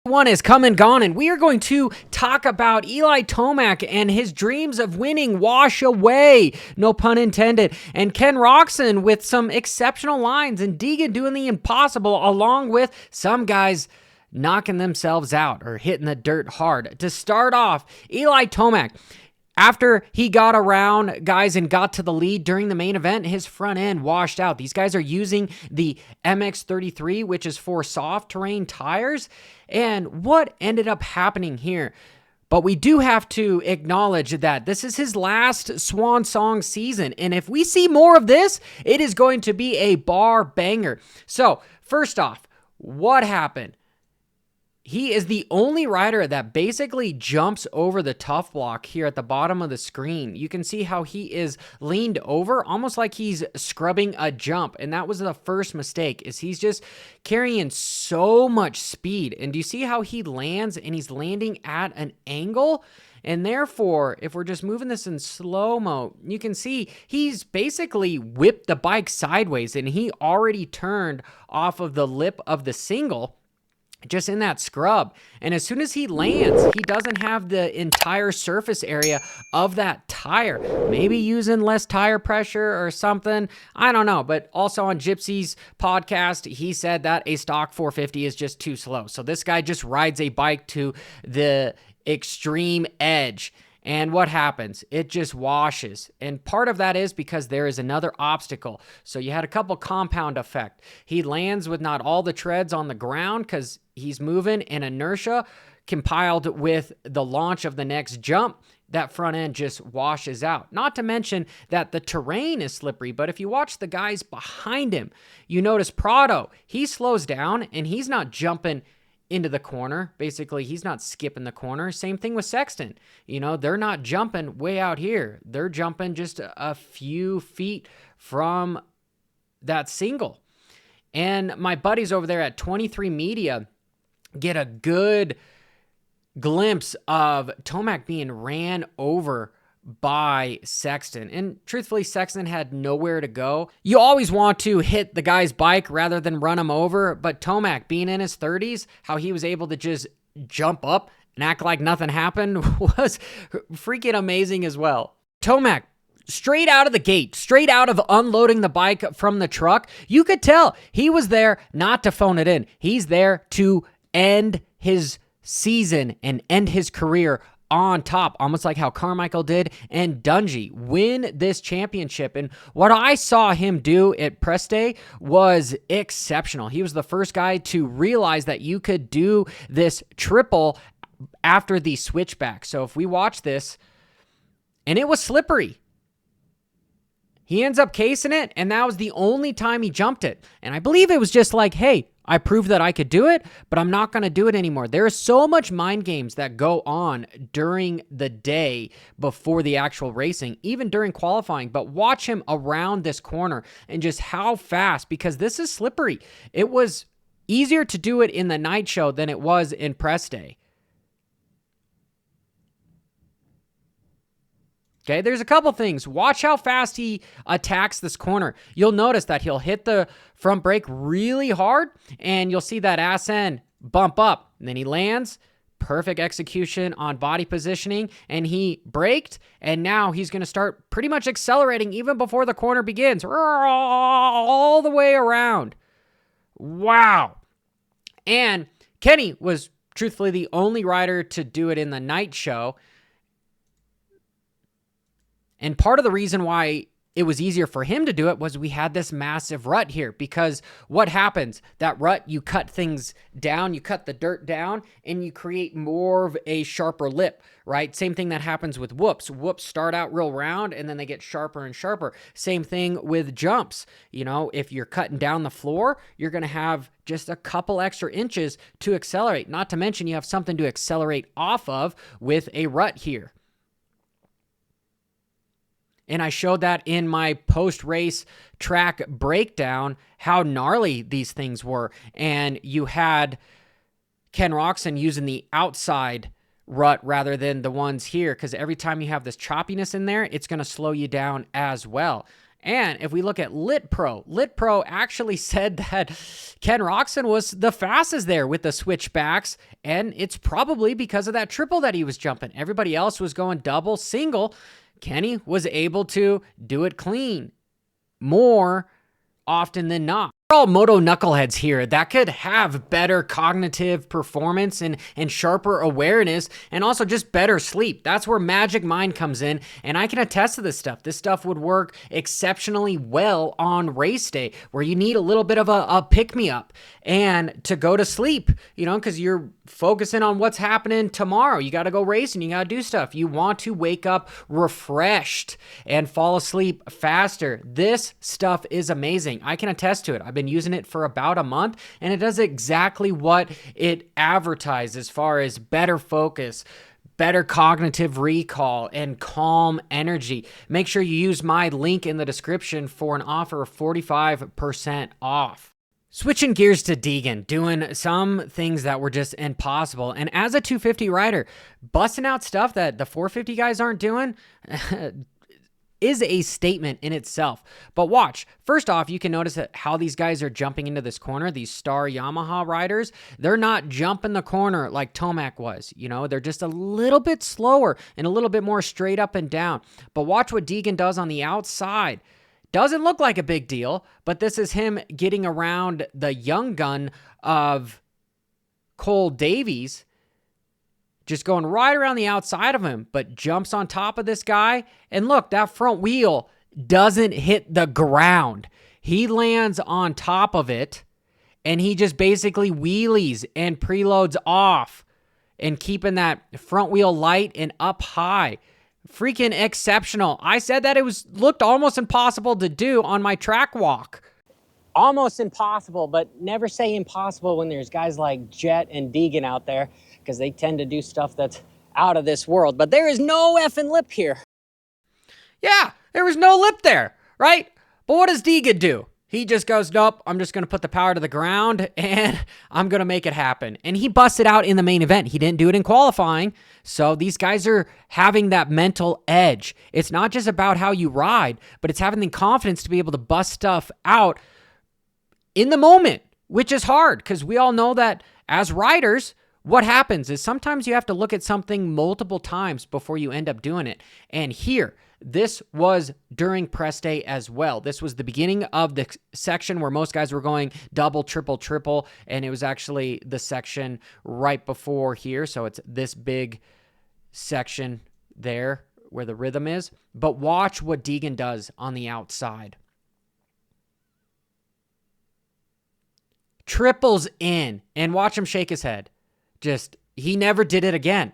One is come and gone, and we are going to talk about Eli Tomac and his dreams of winning wash away, no pun intended, and Ken Roczen with some exceptional lines, and Deegan doing the impossible, along with some guys knocking themselves out or hitting the dirt hard. To start off, Eli Tomac, after he got around guys and got to the lead during the main event, his front end washed out. These guys are using the MX-33, which is for soft terrain tires. And what ended up happening here? But we do have to acknowledge that this is his last swan song season. And if we see more of this, it is going to be a bar banger. So first off, what happened? He is the only rider that basically jumps over the tough block here at the bottom of the screen. You can see how he is leaned over, almost like he's scrubbing a jump. And that was the first mistake, is he's just carrying so much speed. And do you see how he lands, and he's landing at an angle? And therefore, if we're just moving this in slow-mo, you can see he's basically whipped the bike sideways, and he already turned off of the lip of the single just in that scrub. And as soon as he lands, he doesn't have the entire surface area of that tire. Maybe using less tire pressure or something. I don't know. But also on Gypsy's podcast, he said that a stock 450 is just too slow. So this guy just rides a bike to the extreme edge. And what happens? It just washes. And part of that is because there is another obstacle. So you had a couple compound effect. He lands with not all the treads on the ground because he's moving in inertia, compiled with the launch of the next jump. That front end just washes out. Not to mention that the terrain is slippery, but if you watch the guys behind him, you notice Prado, he slows down and he's not jumping into the corner. Basically, he's not skipping the corner. Same thing with Sexton. You know, they're not jumping way out here. They're jumping just a few feet from that single. And my buddies over there at 23 Media get a good glimpse of Tomac being ran over by Sexton. And truthfully, Sexton had nowhere to go. You always want to hit the guy's bike rather than run him over, but Tomac, being in his 30s, how he was able to just jump up and act like nothing happened was freaking amazing as well. Tomac, straight out of the gate, straight out of unloading the bike from the truck, you could tell he was there not to phone it in. He's there to end his season and end his career on top, almost like how Carmichael did and Dungey win this championship. And what I saw him do at press day was exceptional. He was the first guy to realize that you could do this triple after the switchback. So if we watch this, and it was slippery, he ends up casing it, and that was the only time he jumped it. And I believe it was just like, hey, I proved that I could do it, but I'm not going to do it anymore. There is so much mind games that go on during the day before the actual racing, even during qualifying. But watch him around this corner and just how fast, because this is slippery. It was easier to do it in the night show than it was in press day. Okay, there's a couple things. Watch how fast he attacks this corner. You'll notice that he'll hit the front brake really hard, and you'll see that ass end bump up. And then he lands. Perfect execution on body positioning, and he braked, and now he's going to start pretty much accelerating even before the corner begins. All the way around. Wow. And Kenny was truthfully the only rider to do it in the night show. And part of the reason why it was easier for him to do it was we had this massive rut here, because what happens? That rut, you cut things down, you cut the dirt down, and you create more of a sharper lip, right? Same thing that happens with whoops. Whoops start out real round, and then they get sharper and sharper. Same thing with jumps. You know, if you're cutting down the floor, you're going to have just a couple extra inches to accelerate. Not to mention you have something to accelerate off of with a rut here. And I showed that in my post-race track breakdown, how gnarly these things were. And you had Ken Roczen using the outside rut rather than the ones here, because every time you have this choppiness in there, it's going to slow you down as well. And if we look at Lit Pro actually said that Ken Roczen was the fastest there with the switchbacks, and it's probably because of that triple that he was jumping. Everybody else was going double, single. Kenny was able to do it clean more often than not. We're all moto knuckleheads here that could have better cognitive performance and sharper awareness, and also just better sleep. That's where Magic Mind comes in, and I can attest to this stuff. This stuff would work exceptionally well on race day, where you need a little bit of a pick-me-up and to go to sleep, because you're focusing on what's happening tomorrow. You got to go racing. You got to do stuff. You want to wake up refreshed and fall asleep faster. This stuff is amazing. I can attest to it. I've been using it for about a month, and it does exactly what it advertised as far as better focus, better cognitive recall, and calm energy. Make sure you use my link in the description for an offer of 45% off. Switching gears to Degan, doing some things that were just impossible. And as a 250 rider, busting out stuff that the 450 guys aren't doing is a statement in itself. But watch. First off, you can notice that how these guys are jumping into this corner, these star Yamaha riders, they're not jumping the corner like Tomac was. They're just a little bit slower and a little bit more straight up and down. But watch what Degan does on the outside. Doesn't look like a big deal, but this is him getting around the young gun of Cole Davies, just going right around the outside of him, but jumps on top of this guy. And look, that front wheel doesn't hit the ground. He lands on top of it, and he just basically wheelies and preloads off and keeping that front wheel light and up high. Freaking exceptional. I said that it looked almost impossible to do on my track walk. Almost impossible, but never say impossible when there's guys like Jet and Deegan out there, because they tend to do stuff that's out of this world. But there is no effing lip here. Yeah, there was no lip there, right? But what does Deegan do? He just goes, nope, I'm just going to put the power to the ground and I'm going to make it happen. And he busted out in the main event. He didn't do it in qualifying. So these guys are having that mental edge. It's not just about how you ride, but it's having the confidence to be able to bust stuff out in the moment, which is hard because we all know that as riders, what happens is sometimes you have to look at something multiple times before you end up doing it. And here, this was during press day as well. This was the beginning of the section where most guys were going double, triple, triple, and it was actually the section right before here. So it's this big section there where the rhythm is. But watch what Degan does on the outside. Triples in, and watch him shake his head. He never did it again.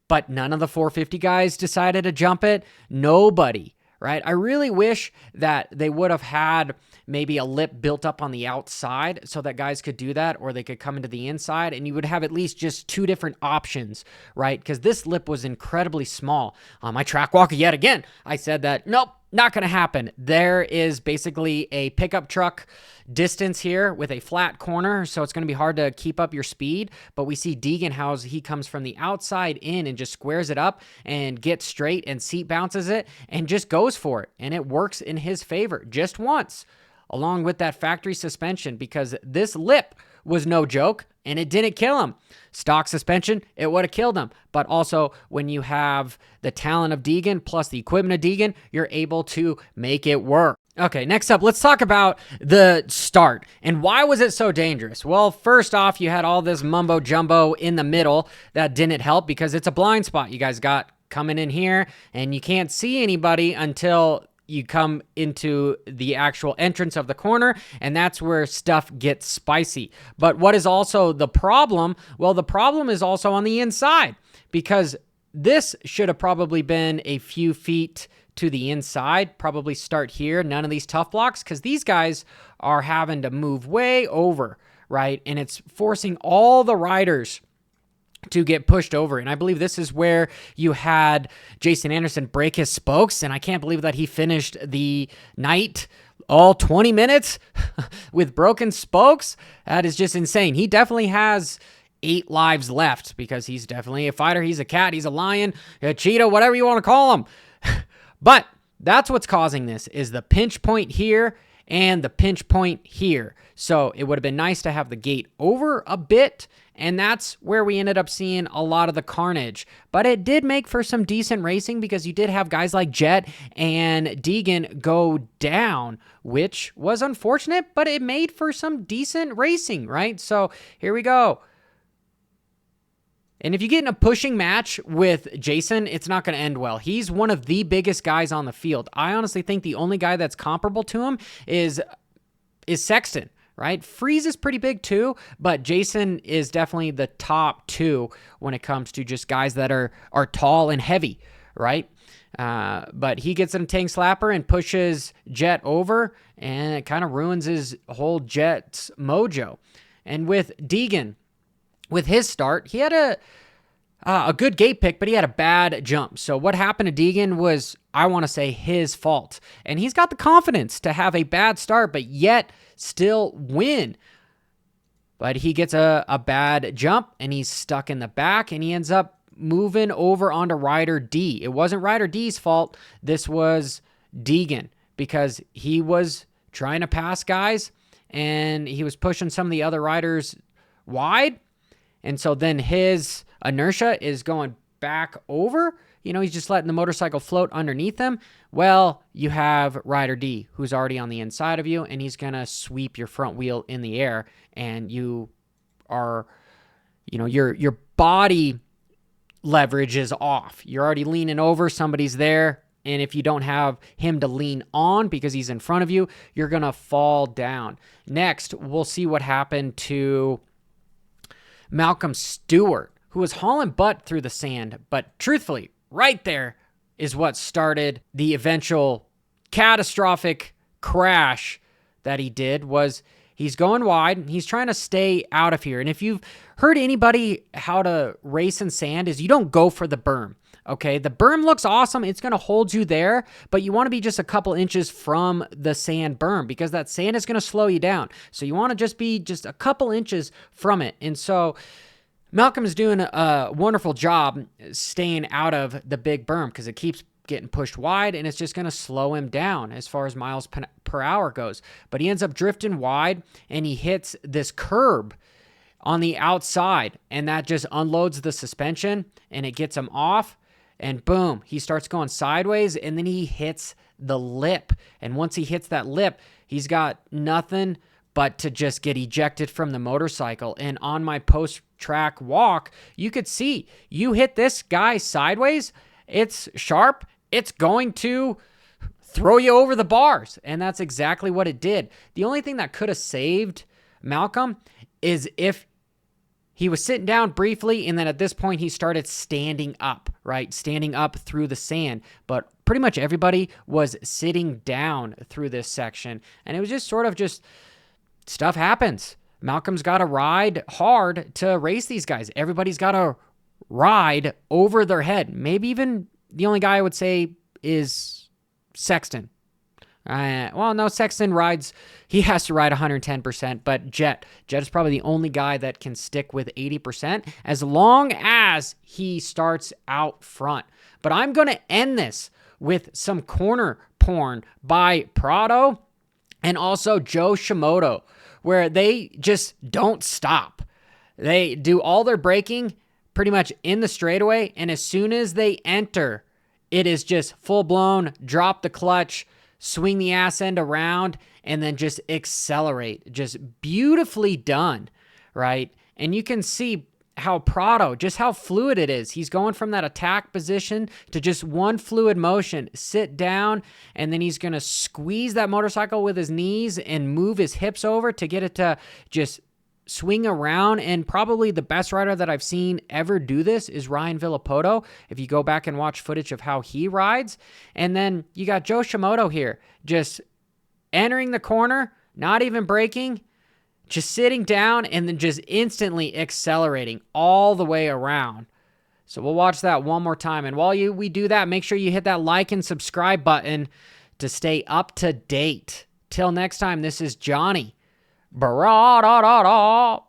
But none of the 450 guys decided to jump it. Nobody, right? I really wish that they would have had maybe a lip built up on the outside so that guys could do that, or they could come into the inside, and you would have at least just two different options, right? Because this lip was incredibly small. On my track walk, yet again, I said that, nope, not going to happen. There is basically a pickup truck distance here with a flat corner, so it's going to be hard to keep up your speed. But we see Degan how he comes from the outside in and just squares it up and gets straight and seat bounces it and just goes for it. And it works in his favor just once, along with that factory suspension, because this lip was no joke and it didn't kill him. Stock suspension, it would have killed him. But also when you have the talent of Degan plus the equipment of Degan, you're able to make it work. Okay, next up, let's talk about the start. And why was it so dangerous? Well, first off, you had all this mumbo jumbo in the middle that didn't help because it's a blind spot you guys got coming in here, and you can't see anybody until you come into the actual entrance of the corner, and that's where stuff gets spicy. But what is also the problem? Well, the problem is also on the inside, because this should have probably been a few feet to the inside, probably start here, none of these tough blocks, because these guys are having to move way over, right? And it's forcing all the riders to get pushed over. And I believe this is where you had Jason Anderson break his spokes, and I can't believe that he finished the night all 20 minutes with broken spokes. That is just insane. He definitely has 8 lives left because he's definitely a fighter. He's a cat, he's a lion, a cheetah, whatever you want to call him. But that's what's causing this, is the pinch point here and the pinch point here. So it would have been nice to have the gate over a bit, and that's where we ended up seeing a lot of the carnage. But it did make for some decent racing because you did have guys like Jet and Degan go down, which was unfortunate, but it made for some decent racing, right? So here we go. And if you get in a pushing match with Jason, it's not going to end well. He's one of the biggest guys on the field. I honestly think the only guy that's comparable to him is Sexton, right? Freeze is pretty big too, but Jason is definitely the top two when it comes to just guys that are tall and heavy, right? But he gets in a tank slapper and pushes Jet over, and it kind of ruins his whole Jet's mojo. And with Degan, with his start, he had a good gate pick, but he had a bad jump. So what happened to Degan was, I want to say, his fault. And he's got the confidence to have a bad start, but yet still win. But he gets a bad jump, and he's stuck in the back, and he ends up moving over onto Rider D. It wasn't Rider D's fault. This was Degan, because he was trying to pass guys, and he was pushing some of the other riders wide. And so then his inertia is going back over. He's just letting the motorcycle float underneath him. Well, you have Rider D, who's already on the inside of you, and he's going to sweep your front wheel in the air. And you are, your body leverage is off. You're already leaning over. Somebody's there. And if you don't have him to lean on because he's in front of you, you're going to fall down. Next, we'll see what happened to Malcolm Stewart, who was hauling butt through the sand. But truthfully, right there is what started the eventual catastrophic crash that he did. Was he's going wide. He's trying to stay out of here. And if you've heard anybody how to race in sand, is you don't go for the berm. Okay, the berm looks awesome. It's going to hold you there, but you want to be just a couple inches from the sand berm because that sand is going to slow you down. So you want to just be just a couple inches from it. And so Malcolm is doing a wonderful job staying out of the big berm because it keeps getting pushed wide, and it's just going to slow him down as far as miles per hour goes. But he ends up drifting wide, and he hits this curb on the outside, and that just unloads the suspension, and it gets him off. And boom, he starts going sideways, and then he hits the lip. And once he hits that lip, he's got nothing but to just get ejected from the motorcycle. And on my post-track walk, you could see, you hit this guy sideways, it's sharp, it's going to throw you over the bars. And that's exactly what it did. The only thing that could have saved Malcolm is if he was sitting down briefly, and then at this point, he started standing up, right? Standing up through the sand. But pretty much everybody was sitting down through this section. And it was just sort of just stuff happens. Malcolm's got to ride hard to race these guys. Everybody's got to ride over their head. Maybe even the only guy I would say is Sexton. No, Sexton rides, he has to ride 110%, but Jet is probably the only guy that can stick with 80% as long as he starts out front. But I'm going to end this with some corner porn by Prado and also Joe Shimoda, where they just don't stop. They do all their braking pretty much in the straightaway, and as soon as they enter, it is just full-blown, drop the clutch, swing the ass end around, and then just accelerate. Just beautifully done, right? And you can see how Prado, just how fluid it is. He's going from that attack position to just one fluid motion, sit down, and then he's going to squeeze that motorcycle with his knees and move his hips over to get it to just swing around. And probably the best rider that I've seen ever do this is Ryan Villopoto, if you go back and watch footage of how he rides. And then you got Joe Shimoda here, just entering the corner, not even braking, just sitting down, and then just instantly accelerating all the way around. So we'll watch that one more time. And while we do that, make sure you hit that like and subscribe button to stay up to date. Till next time, this is Johnny. Bra-da-da-da.